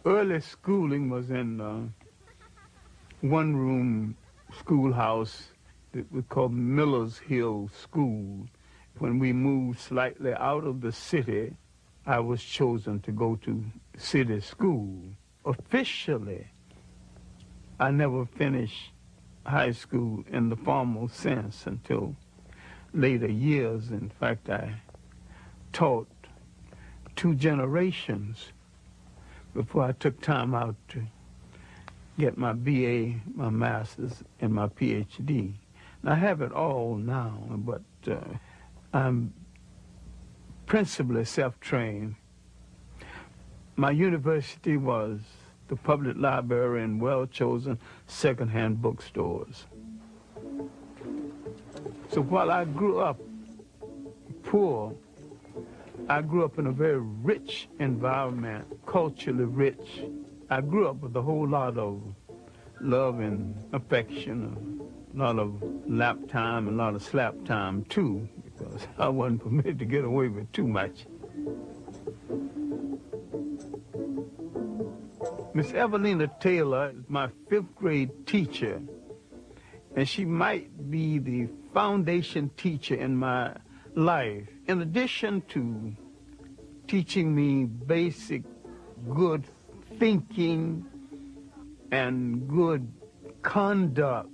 Early schooling was in one-room schoolhouse that we called Miller's Hill School. When we moved slightly out of the city, I was chosen to go to city school. Officially, I never finished high school in the formal sense until later years. In fact, I taught 2 generations before I took time out to get my BA, my master's, and my PhD. And I have it all now, but I'm principally self-trained. My university was the public library and well-chosen second-hand bookstores. So while I grew up poor, I grew up in a very rich environment, culturally rich. I grew up with a whole lot of love and affection, a lot of lap time and a lot of slap time too, because I wasn't permitted to get away with too much. Miss Evelina Taylor is my 5th grade teacher, and she might be the foundation teacher in my life. In addition to teaching me basic good thinking and good conduct,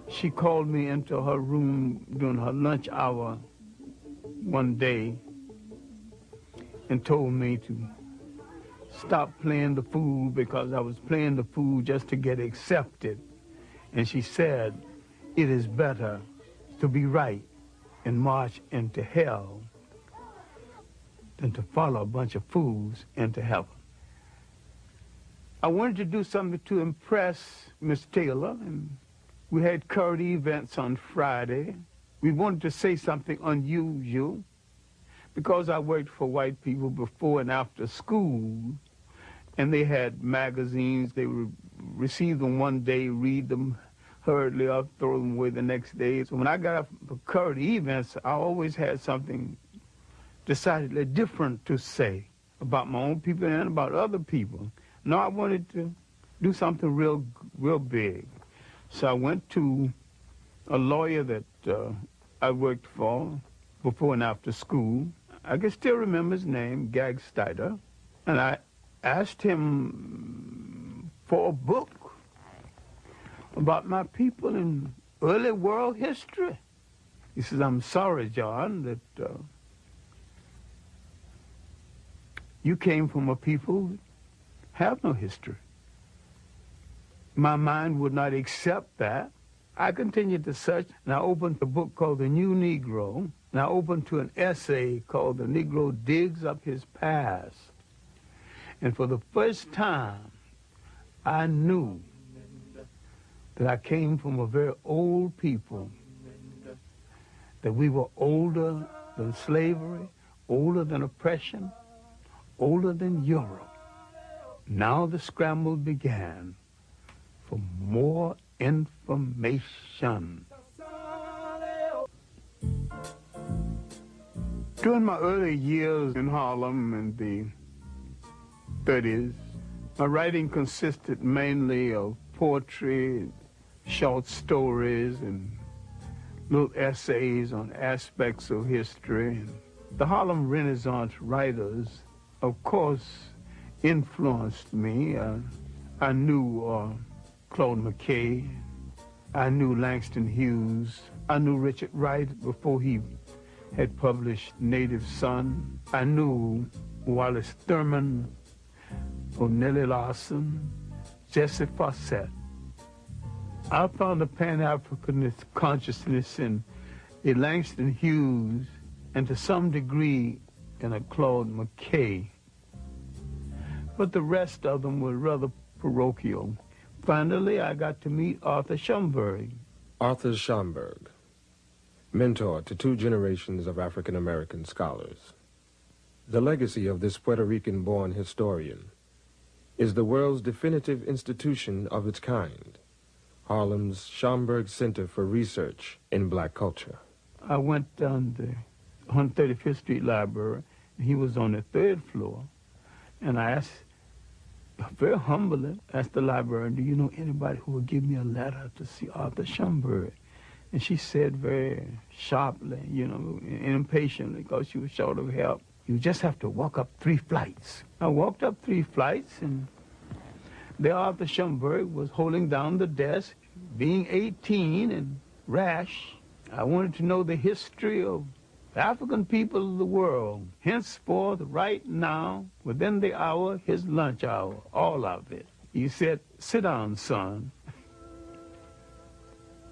she called me into her room during her lunch hour one day and told me to stop playing the fool because I was playing the fool just to get accepted. And she said, it is better to be right and march into hell than to follow a bunch of fools into heaven. I wanted to do something to impress Miss Taylor, and we had current events on Friday. We wanted to say something unusual because I worked for white people before and after school, and they had magazines. They would receive them one day, read them hurriedly up, throw them away the next day. So when I got up for current events, I always had something decidedly different to say about my own people and about other people. No, I wanted to do something real big. So I went to a lawyer that I worked for before and after school. I can still remember his name, Gag Steiner, and I asked him for a book about my people in early world history. He says, I'm sorry, John, that you came from a people who have no history. My mind would not accept that. I continued to search, and I opened a book called The New Negro, and I opened to an essay called The Negro Digs Up His Past. And for the first time, I knew that I came from a very old people, that we were older than slavery, older than oppression, older than Europe. Now the scramble began for more information. During my early years in Harlem in the 30s, my writing consisted mainly of poetry, short stories, and little essays on aspects of history. The Harlem Renaissance writers, of course, influenced me. I knew Claude McKay. I knew Langston Hughes. I knew Richard Wright before he had published Native Son. I knew Wallace Thurman, O'Neill Larson, Jesse Fawcett. I found a Pan-Africanist consciousness in a Langston Hughes and to some degree in a Claude McKay. But the rest of them were rather parochial. Finally, I got to meet Arthur Schomburg. Arthur Schomburg, mentor to 2 generations of African-American scholars. The legacy of this Puerto Rican-born historian is the world's definitive institution of its kind, Harlem's Schomburg Center for Research in Black Culture. I went down the 135th Street Library, and he was on the 3rd floor, and I asked very humbly asked the librarian, do you know anybody who would give me a letter to see Arthur Schomburg? And she said very sharply, and impatiently, because she was short of help, you just have to walk up 3 flights. I walked up 3 flights, and there Arthur Schomburg was holding down the desk, being 18 and rash. I wanted to know the history of the African people of the world, henceforth, right now, within the hour, his lunch hour, all of it. He said, sit down, son.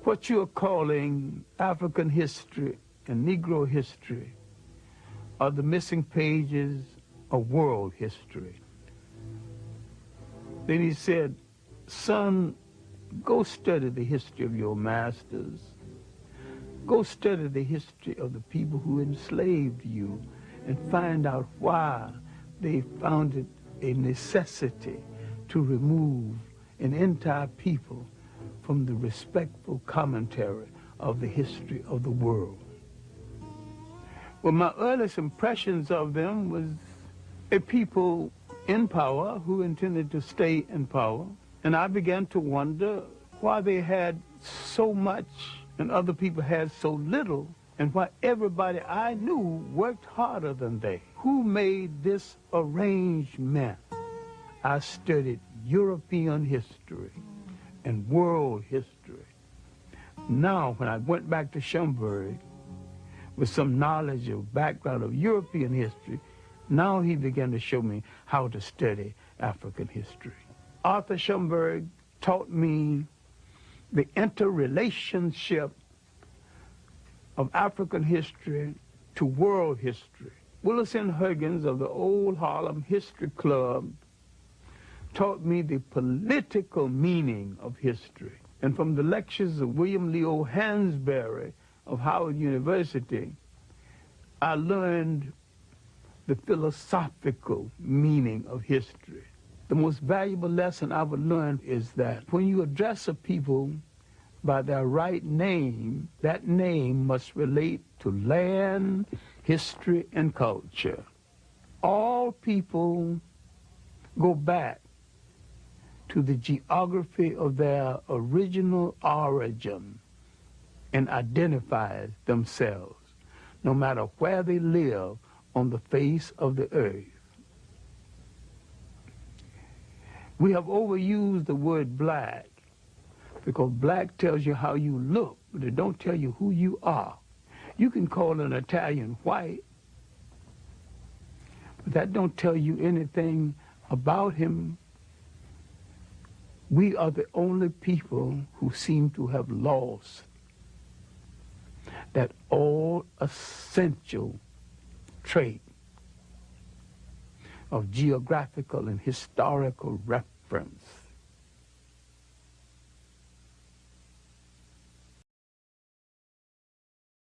What you're calling African history and Negro history are the missing pages of world history. Then he said, son, go study the history of your masters. Go study the history of the people who enslaved you and find out why they found it a necessity to remove an entire people from the respectful commentary of the history of the world. Well, my earliest impressions of them was a people in power who intended to stay in power, and I began to wonder why they had so much and other people had so little, and why everybody I knew worked harder than they. Who made this arrangement? I studied European history and world history. Now, when I went back to Schomburg with some knowledge of background of European history, now he began to show me how to study African history. Arthur Schomburg taught me the interrelationship of African history to world history. Willis N. Huggins of the Old Harlem History Club taught me the political meaning of history. And from the lectures of William Leo Hansberry of Howard University, I learned the philosophical meaning of history. The most valuable lesson I would learn is that when you address a people by their right name, that name must relate to land, history, and culture. All people go back to the geography of their original origin and identify themselves, no matter where they live on the face of the earth. We have overused the word black because black tells you how you look, but it don't tell you who you are. You can call an Italian white, but that don't tell you anything about him. We are the only people who seem to have lost that all essential trait of geographical and historical reference.